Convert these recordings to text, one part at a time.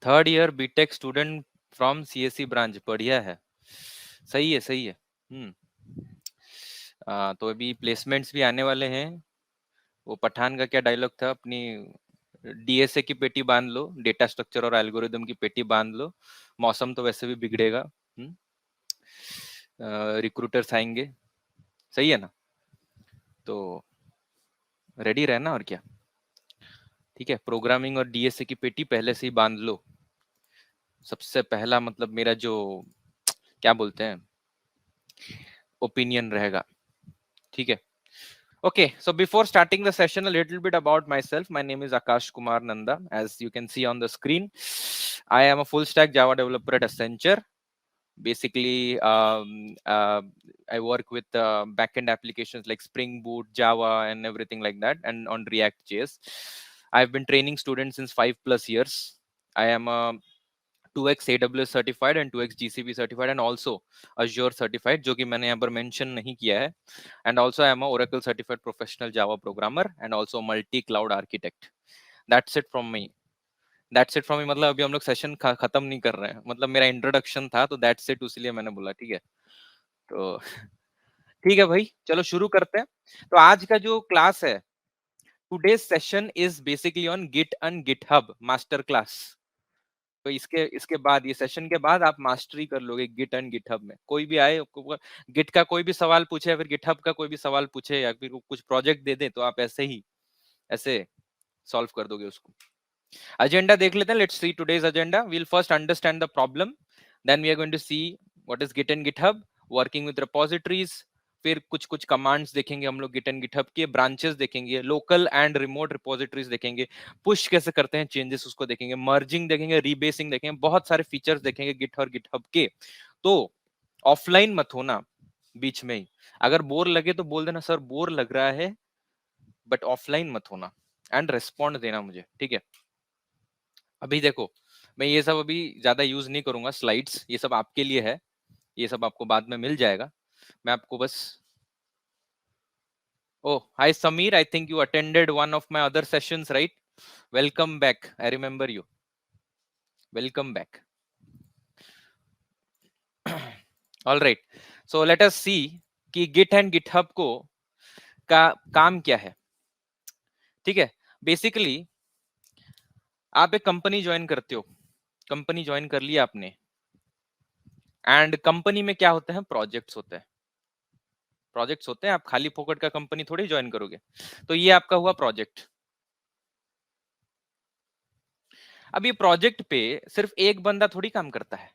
Third year BTech student from CSC branch, बढ़िया है, सही है सही है। तो अभी प्लेसमेंट्स भी आने वाले हैं। वो पठान का क्या डायलॉग था, अपनी डीएसए की पेटी बांध लो, डेटा स्ट्रक्चर और एल्गोरिदम की पेटी बांध लो, मौसम तो वैसे भी बिगड़ेगा, रिक्रूटर्स आएंगे, सही है ना? तो रेडी रहना और क्या, ठीक है। प्रोग्रामिंग और डीएसए की पेटी पहले से ही बांध लो। सबसे पहला मतलब मेरा जो क्या बोलते हैं ओपिनियन रहेगा, ठीक है। Okay, so before starting the session, a little bit about myself. My name is Akash Kumar Nanda. As you can see on the screen, I am a full stack Java developer at Accenture. Basically, I work with backend applications like Spring Boot, Java, and everything like that, and on React.js. I've been training students since 5+ years. I am a 2x AWS certified and 2x GCP certified and also Azure certified, जो कि मैंने यहाँ पर mention नहीं किया है. And also I am a Oracle certified professional Java programmer and also multi-cloud architect. That's it from me. That's it from me मतलब अभी हम लोग सेशन खत्म नहीं कर रहे हैं, मतलब मेरा इंट्रोडक्शन था तो that's it, उसलिए मैंने बोला, ठीक है। तो ठीक है भाई, चलो शुरू करते हैं। तो आज का जो क्लास है, today's session is basically on Git and GitHub master class. तो इसके इसके बाद, ये सेशन के बाद आप मास्टरी कर लोगे गिट एंड गिटहब में। कोई भी आए गिट का कोई भी सवाल पूछे या फिर गिटहब का कोई भी सवाल पूछे या फिर कुछ प्रोजेक्ट दे दे तो आप ऐसे ही ऐसे सॉल्व कर दोगे उसको। एजेंडा देख लेते हैं, let's see today's agenda. We will first understand the problem, then we are going to see what is Git and GitHub, working with repositories, फिर कुछ कुछ कमांड्स देखेंगे हम लोग गिट एंड गिटहब के, ब्रांचेस देखेंगे, लोकल एंड रिमोट रिपोजिटरीज देखेंगे, push कैसे करते हैं चेंजेस उसको देखेंगे, मर्जिंग देखेंगे, रीबेसिंग देखेंगे, बहुत सारे फीचर्स देखेंगे गिट और गिटहब के। तो ऑफलाइन मत होना बीच में ही, अगर बोर लगे तो बोल देना सर बोर लग रहा है, बट ऑफलाइन मत होना एंड रेस्पॉन्ड देना मुझे, ठीक है। अभी देखो, मैं ये सब अभी ज्यादा यूज नहीं करूंगा, स्लाइड्स ये सब आपके लिए है, ये सब आपको बाद में मिल जाएगा। मैं आपको बस Oh, hi Samir. I think you attended one of my other sessions, right? Welcome back. I remember you. Welcome back. All right. So let us see कि Git and GitHub को का काम क्या है, ठीक है। बेसिकली आप एक कंपनी ज्वाइन करते हो, कंपनी ज्वाइन कर लिया आपने, एंड कंपनी में क्या होते हैं, प्रोजेक्ट्स होते हैं, प्रोजेक्ट्स होते हैं। आप खाली फोकट का कंपनी थोड़ी ज्वाइन करोगे। तो ये आपका हुआ प्रोजेक्ट। अब ये प्रोजेक्ट पे सिर्फ एक बंदा थोड़ी काम करता है,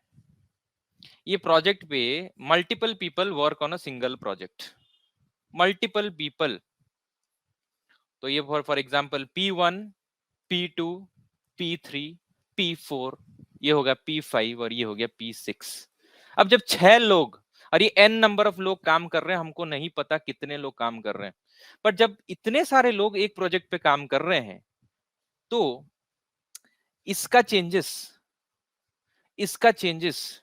ये प्रोजेक्ट पे multiple people work on a single project, multiple people. तो ये for example P1, P2, P3, P4, ये हो गया P5 और ये हो गया P6। अब जब 6 लोग और ये n नंबर ऑफ लोग काम कर रहे हैं, हमको नहीं पता कितने लोग काम कर रहे हैं, पर जब इतने सारे लोग एक प्रोजेक्ट पे काम कर रहे हैं तो इसका चेंजेस, इसका चेंजेस,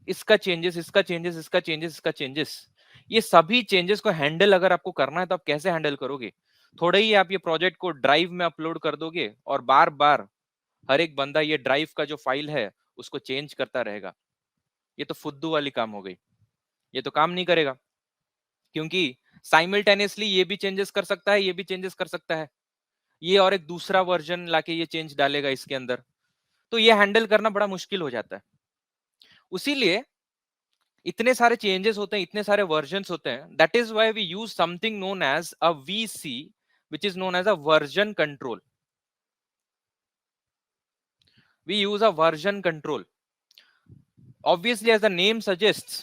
इसका चेंजेस, इसका चेंजेस, इसका चेंजेस, इसका चेंजेस, ये सभी चेंजेस को हैंडल अगर आपको करना है तो आप कैसे हैंडल करोगे? थोड़े ही आप ये प्रोजेक्ट को ड्राइव में अपलोड कर दोगे और बार बार हर एक बंदा ये ड्राइव का जो फाइल है उसको चेंज करता रहेगा, ये तो फुद्दू वाली काम हो गई, ये तो काम नहीं करेगा। क्योंकि साइमल्टेनियसली ये भी चेंजेस कर सकता है, ये भी चेंजेस कर सकता है, ये और एक दूसरा वर्जन लाके ये चेंज डालेगा इसके अंदर, तो ये हैंडल करना बड़ा मुश्किल हो जाता है। उसीलिए इतने सारे चेंजेस होते हैं, इतने सारे वर्जन्स होते हैं, that is why we use something known as a VC, which is known as a version control. We use a version control. Obviously, as the name suggests,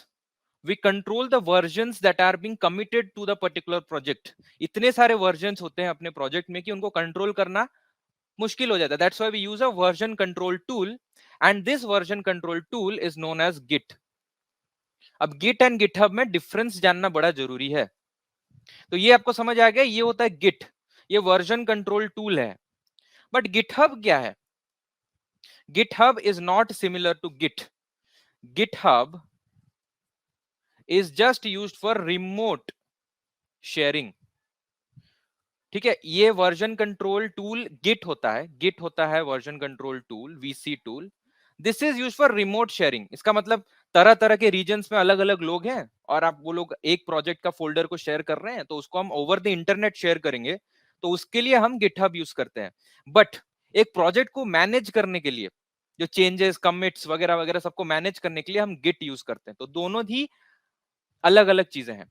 we control the versions that are being committed to the particular project. इतने सारे versions होते हैं अपने project में कि उनको control करना मुश्किल हो जाता है. That's why we use a version control tool, and this version control tool is known as Git. अब Git and GitHub में difference जानना बड़ा जरूरी है। तो ये आपको समझ आ गया, ये होता है गिट, ये वर्जन कंट्रोल टूल है। बट गिटहब क्या है? GitHub is not similar to Git. GitHub is just used for remote sharing. ठीक है, ये वर्जन कंट्रोल टूल गिट होता है, गिट होता है version control tool, VC tool. This is use for remote sharing. इसका मतलब तरह तरह के रीजन्स में अलग अलग लोग हैं और आप वो लोग एक प्रोजेक्ट का फोल्डर को शेयर कर रहे हैं, तो उसको हम ओवर द इंटरनेट शेयर करेंगे, तो उसके लिए हम गिटहब यूज करते हैं। बट एक प्रोजेक्ट को मैनेज करने के लिए, जो चेंजेस कमिट्स वगैरह वगैरह सबको मैनेज करने के लिए हम गिट यूज करते हैं। तो दोनों ही अलग अलग चीजें हैं।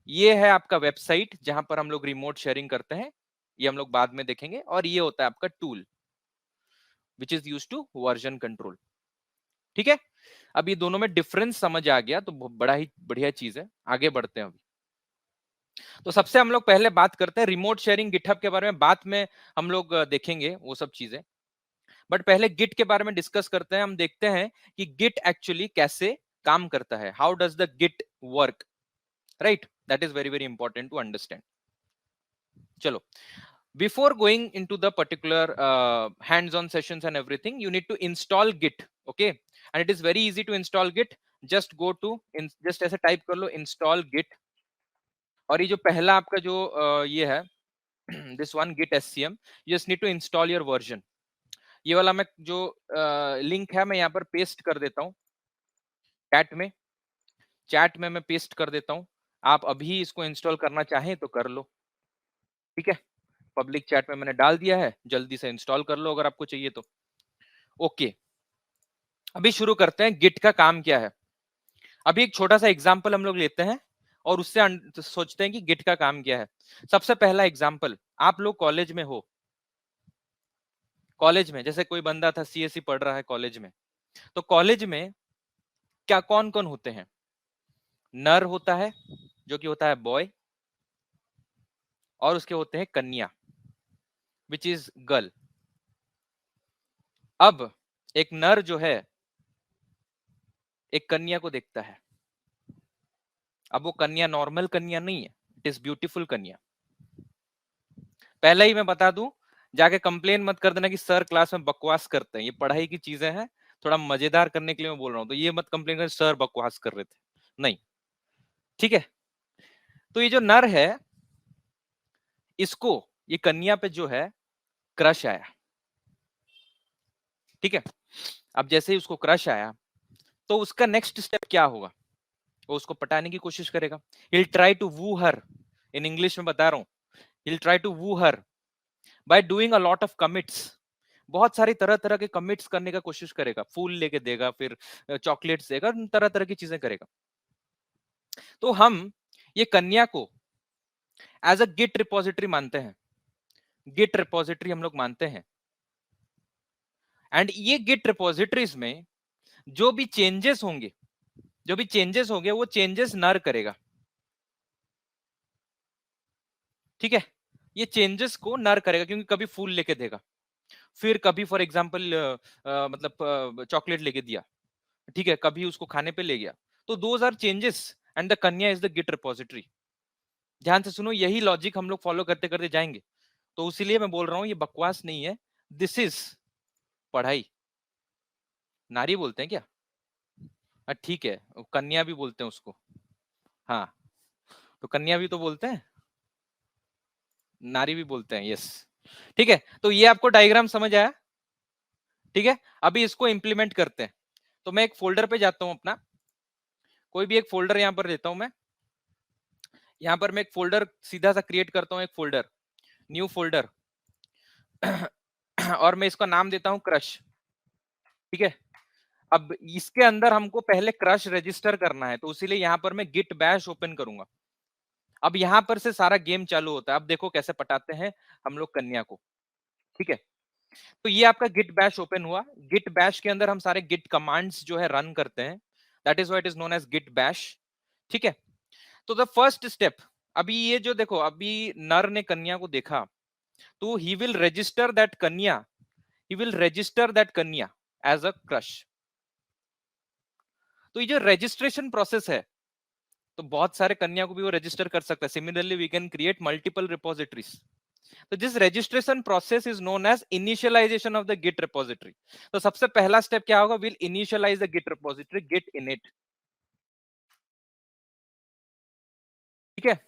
ये है आपका वेबसाइट जहां पर हम लोग रिमोट शेयरिंग करते हैं, ये हम लोग बाद में देखेंगे। और ये होता है आपका tool which is use to version control. ठीक है, अब ये दोनों में डिफरेंस समझ आ गया तो बड़ा ही बढ़िया चीज है। आगे बढ़ते हैं अभी। तो सबसे हम लोग पहले बात करते हैं रिमोट शेयरिंग गिटहब के बारे में, बाद में हम लोग देखेंगे वो सब चीजें। बट पहले गिट के बारे में डिस्कस करते हैं। हम देखते हैं कि गिट एक्चुअली कैसे काम करता है, how does the Git work, right? That is very very important to understand. चलो, before going into the particular hands-on sessions and everything, you need to install git, okay? And it is very easy to install git. Just go to just ऐसे type कर लो install git। और ये जो पहला आपका जो ये है this one git scm, you just need to install your version। ये वाला मैं जो लिंक है मैं यहाँ पर पेस्ट कर देता हूँ चैट में मैं पेस्ट कर देता हूँ। आप अभी इसको इंस्टॉल करना चाहें तो कर लो, ठीक है? पब्लिक चैट में मैंने डाल दिया है, जल्दी से इंस्टॉल कर लो अगर आपको चाहिए तो। ओके, अभी शुरू करते हैं गिट का काम क्या है। अभी एक छोटा सा एग्जांपल हम लोग लेते हैं और उससे सोचते हैं कि गिट का काम क्या है। सबसे पहला एग्जांपल, आप लोग कॉलेज में हो, कॉलेज में जैसे कोई बंदा था सीएससी पढ़ रहा है कॉलेज में, तो कॉलेज में क्या कौन कौन होते हैं? नर होता है जो कि होता है बॉय, और उसके होते हैं कन्या विच इज गर्ल। अब एक नर जो है एक कन्या को देखता है। अब वो कन्या नॉर्मल कन्या नहीं है, इट इज ब्यूटीफुल कन्या। पहले ही मैं बता दूं, जाके कंप्लेन मत कर देना कि सर क्लास में बकवास करते हैं, ये पढ़ाई की चीजें हैं, थोड़ा मजेदार करने के लिए मैं बोल रहा हूं, तो ये मत कंप्लेन कर सर बकवास कर रहे थे, नहीं, ठीक है? तो ये जो नर है, इसको ये कन्या पे जो है क्रश आया, ठीक है? अब जैसे ही उसको क्रश आया तो उसका नेक्स्ट स्टेप क्या होगा? वो उसको पटाने की कोशिश करेगा। he'll try to woo her, in English में बता रहा हूं, he'll try to woo her by doing a lot of commits। बहुत सारी तरह तरह के कमिट्स करने का कोशिश करेगा, फूल लेके देगा, फिर चॉकलेट्स देगा, तरह तरह की चीजें करेगा। तो हम ये कन्या को एज अ गिट रिपोजिटरी मानते हैं, गिट रिपोजिटरी हम लोग मानते हैं। एंड ये गिट रिपोजिटरीज में जो भी चेंजेस होंगे, वो चेंजेस नर करेगा, ठीक है? ये चेंजेस को नर करेगा, क्योंकि कभी फूल लेके देगा, फिर कभी फॉर एग्जाम्पल मतलब चॉकलेट लेके दिया, ठीक है, कभी उसको खाने पे ले गया। तो those are changes and the कन्या इज द गिट रिपोजिटरी। ध्यान से सुनो, यही लॉजिक हम लोग फॉलो करते करते जाएंगे। तो इसीलिए मैं बोल रहा हूं ये बकवास नहीं है, दिस इज पढ़ाई। नारी बोलते हैं क्या? ठीक है, कन्या भी बोलते हैं उसको। हाँ, तो कन्या भी तो बोलते हैं, नारी भी बोलते हैं, यस। ठीक है, तो ये आपको डायग्राम समझ आया? ठीक है, अभी इसको इंप्लीमेंट करते हैं। तो मैं एक फोल्डर पे जाता हूं अपना, कोई भी एक फोल्डर यहां पर लेता हूं मैं। यहां पर मैं एक फोल्डर सीधा सा क्रिएट करता हूं, एक फोल्डर, न्यू फोल्डर और मैं इसका नाम देता हूं क्रश, ठीक है? अब इसके अंदर हमको पहले क्रश रजिस्टर करना है, तो इसीलिए यहां पर मैं गिट बैश ओपन करूंगा। अब यहां पर से सारा गेम चालू होता है। अब देखो कैसे पटाते हैं हम लोग कन्या को, ठीक है? तो ये आपका गिट बैश ओपन हुआ। गिट बैश के अंदर हम सारे गिट कमांड्स जो है रन करते हैं, that is why it is known as Git Bash, ठीक है? तो द फर्स्ट स्टेप, अभी ये जो देखो, अभी नर ने कन्या को देखा, तो ही विल रजिस्टर दैट कन्या, एज अ क्रश। तो ये जो रजिस्ट्रेशन प्रोसेस है, तो बहुत सारे कन्या को भी वो रजिस्टर कर सकता है। Similarly we can create multiple repositories. तो this registration process is known as initialization of the Git repository. तो सबसे पहला स्टेप क्या होगा? Will initialize the Git repository, Git init, ठीक है?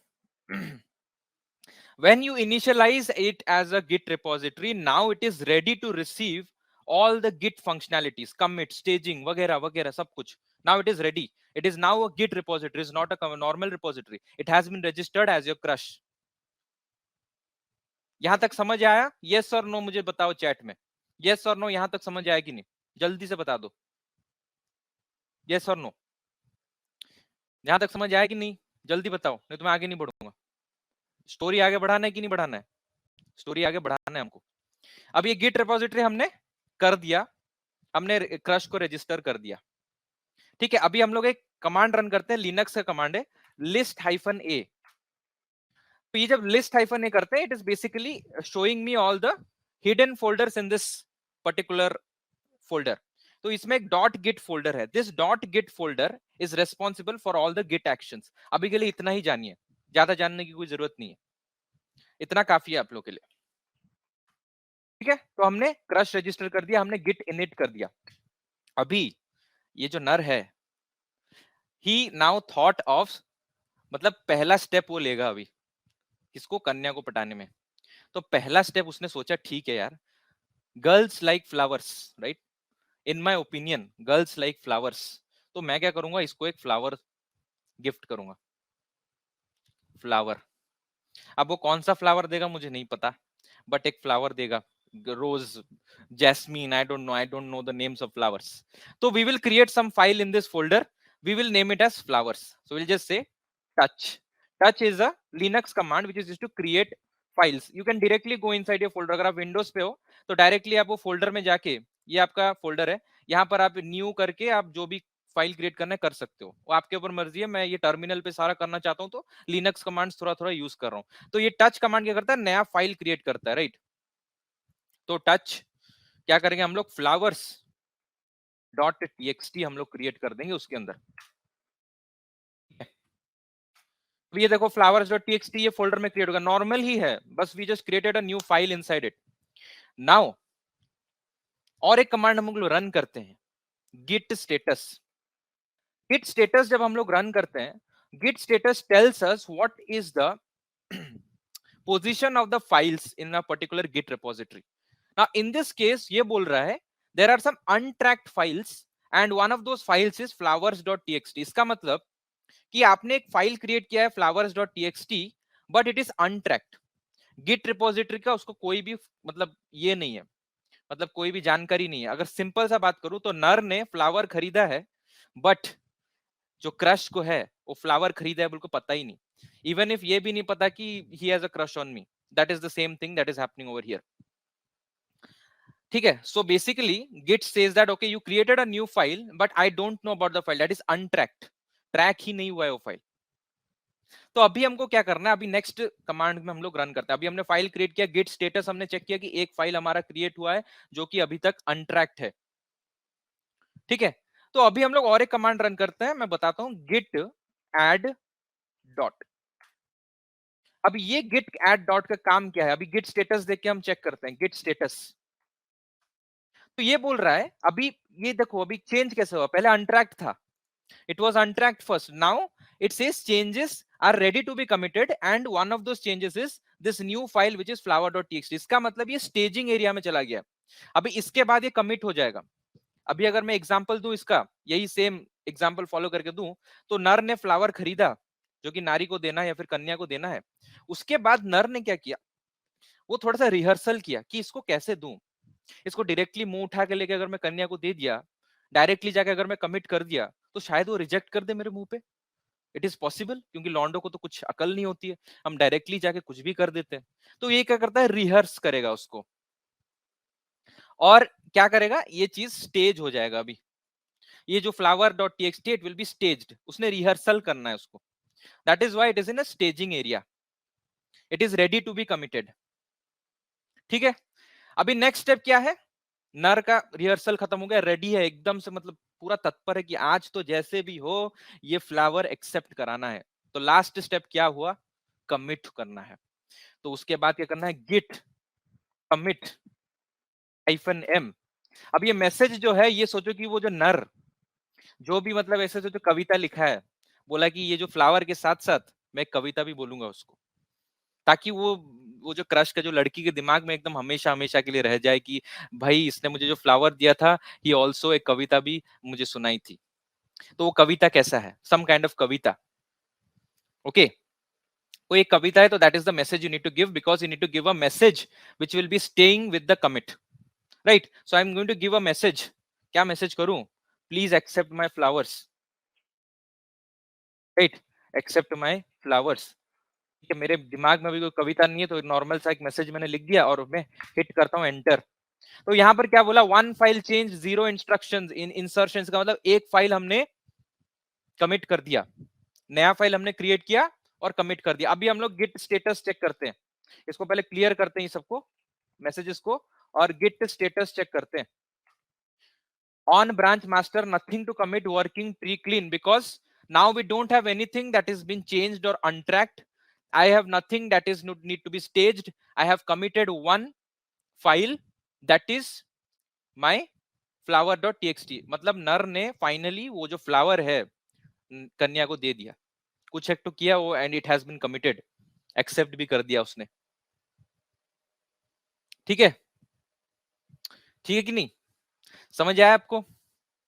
When you initialize it as a Git repository, now it is ready to receive all the Git functionalities, commit, staging, वगैरह वगैरह सब कुछ. Now it is ready. It is now a Git repository. It's not a normal repository. It has been registered as your crush. यहां तक समझ आया? Yes or no मुझे बताओ चैट में. Yes or no यहां तक समझ आया कि नहीं? जल्दी से बता दो. Yes or no? यहां तक समझ आया कि नहीं? जल्दी बताओ, नहीं तो मैं आगे नहीं बढ़ूंगा. स्टोरी आगे बढ़ाना है कि नहीं बढ़ाना है? स्टोरी आगे बढ़ाना है हमको. अब ये गिट रिपोजिटरी हमने कर दिया, हमने क्रश को रजिस्टर कर दिया. ठीक है, अभी हम लोग एक कमांड रन करते हैं. लिनक्स का कमांड है लिस्ट हाइफन ए. तो ये जब लिस्ट हाइफन ए करते हैं, it is basically showing me all the hidden folders in this particular folder. तो इसमें एक डॉट गिट फोल्डर है. This dot Git folder is responsible for all the Git actions. अभी के लिए इतना ही जानिए, ज्यादा जानने की कोई जरूरत नहीं है. इतना काफी है आप लोग के लिए. ठीक है, तो हमने क्रश रजिस्टर कर दिया, हमने गिट इनिट कर दिया. अभी ये जो नर है, ही नाउ थॉट ऑफ, मतलब पहला स्टेप वो लेगा अभी किसको, कन्या को पटाने में. तो पहला स्टेप उसने सोचा, ठीक है यार, girls like flowers, right, in my opinion girls like flowers. तो मैं क्या करूंगा, इसको एक फ्लावर गिफ्ट करूंगा. फ्लावर, अब वो कौन सा फ्लावर देगा मुझे नहीं पता, बट एक फ्लावर देगा. रोज, jasmine, I don't know the names of flowers. So we will create some file in this folder. We will name it as flowers. So we'll just say touch. Touch is a Linux command which is used to create files. You can directly go inside your folder. अगर आप Windows पे हो तो directly आप वो folder में जाके, ये आपका फोल्डर है, यहाँ पर आप न्यू करके आप जो भी फाइल क्रिएट करना कर सकते हो. वो आपके ऊपर मर्जी है. मैं ये टर्मिनल पे सारा करना चाहता हूँ तो लिनक्स कमांड्स थोड़ा थोड़ा यूज कर रहा हूँ. तो ये टच कमांड क्या करता है, नया फाइल क्रिएट करता है, राइट. तो टच क्या करेंगे हम लोग, फ्लावर्स डॉट टीएक्सटी हम लोग क्रिएट कर देंगे उसके अंदर. ये देखो फ्लावर्स डॉट टीएक्सटी ये फोल्डर में क्रिएट होगा. नॉर्मल ही है, बस we just created a new file inside it. Now और एक कमांड हम लोग रन करते हैं, गिट स्टेटस. गिट स्टेटस जब हम लोग रन करते हैं, Git status tells us what is the position of the files in a particular Git repository. Now in this case ये बोल रहा है there are some untracked files and one of those files is flowers.txt. इसका मतलब कि आपने एक file create किया है flowers.txt, but it is untracked. Git repository का उसको कोई भी मतलब ये नहीं है, मतलब कोई भी जानकारी नहीं है. अगर सिंपल सा बात करूं तो नर ने फ्लावर खरीदा है, बट जो क्रश को है वो फ्लावर खरीदा है बिल्कुल पता ही नहीं. इवन इफ ये भी नहीं पता कि he has a crush on me, that is the same thing that is happening over here. ठीक है, so basically Git says that okay you created a new file but I don't know about the file, that is untracked. Track ही नहीं हुआ है वो file. तो अभी हमको क्या करना है, अभी नेक्स्ट कमांड में हम लोग रन करते हैं. अभी हमने फाइल क्रिएट किया, गिट स्टेटस हमने चेक किया कि एक फाइल हमारा क्रिएट हुआ है जो कि अभी तक अनट्रैक्ड है. ठीक है, तो अभी हम लोग और एक कमांड रन करते हैं, मैं बताता हूं, गिट एड डॉट. अभी ये गिट एड डॉट का काम क्या है, अभी गिट स्टेटस देख के हम चेक करते हैं. गिट स्टेटस तो ये बोल रहा है, अभी ये देखो अभी चेंज कैसे हुआ, पहले अनट्रैक्ड था, it was untracked first. Now it says changes are ready to be committed and one of those changes is this new file which is flower.txt. इसका मतलब ये staging एरिया में चला गया. अभी इसके बाद ये कमिट हो जाएगा. अभी अगर मैं एग्जांपल दूं इसका, यही सेम एग्जांपल फॉलो करके दूं, तो नर ने फ्लावर खरीदा जो कि नारी को देना है या फिर कन्या को देना है. उसके बाद नर ने क्या किया, वो थोड़ा सा रिहर्सल किया कि इसको कैसे दूं. इसको डायरेक्टली मुंह उठा के लेके अगर मैं कन्या को दे दिया, डायरेक्टली जाके अगर मैं कमिट कर दिया, तो शायद वो रिजेक्ट कर दे मेरे मुंह पे. इट इज पॉसिबल, क्योंकि लॉन्डो को तो कुछ अकल नहीं होती है, हम डायरेक्टली जाके कुछ भी कर देते हैं. तो ये क्या करता है, रिहर्स करेगा उसको, और क्या करेगा, ये चीज स्टेज हो जाएगा. अभी ये जो flower.txt it will be staged, उसने रिहर्सल करना है उसको. That is why it is in a staging area, it is ready to be committed. ठीक है, अभी नेक्स्ट स्टेप क्या है, नर का रिहर्सल खत्म हो गया, रेडी है एकदम से, मतलब पूरा तत्पर है कि आज तो जैसे भी हो ये फ्लावर एक्सेप्ट कराना है. तो लास्ट स्टेप क्या हुआ, कमिट करना है. तो उसके बाद क्या करना है, गिट कमिट -m. अब ये मैसेज जो है, ये सोचो कि वो जो नर जो भी मतलब ऐसे जो कविता लिखा है, बोला कि ये जो फ्लावर के साथ साथ मैं कविता भी बोलूंगा उसको. ताकि वो जो क्रश का जो लड़की के दिमाग में एकदम हमेशा हमेशा के लिए रह जाए कि भाई इसने मुझे जो फ्लावर दिया था, ही ऑल्सो एक कविता भी मुझे सुनाई थी। तो वो कविता कैसा है? सम काइंड ऑफ कविता। ओके, वो एक कविता है, तो that is the message you need to give, because you need to give a message which will be staying with the commit, right? So I am going to give a message. क्या message करूं? Please accept my flowers, right? Accept my flowers. ठीक है, मेरे दिमाग में अभी कोई कविता नहीं है, तो नॉर्मल सा एक मैसेज मैंने लिख दिया और मैं हिट करता हूं एंटर। तो यहाँ पर क्या बोला? One file change, zero instructions in insertions, का मतलब एक फाइल हमने कमिट कर दिया, नया फाइल हमने क्रिएट किया और कमिट कर दिया। अभी हम लोग गिट स्टेटस चेक करते हैं, इसको पहले क्लियर करते हैं सबको, मैसेजेस को, और गिट स्टेटस चेक करते हैं। On branch master, nothing to commit, working pre clean, because now we don't have anything that has been changed or untracked. I have nothing that is need to be staged. I have committed one file, that is my flower.txt। मतलब नर ने finally वो जो flower है कन्या को दे दिया, कुछ एक तो किया वो, and it has been committed, accept भी कर दिया उसने। ठीक है, ठीक है कि नहीं? समझ आया आपको?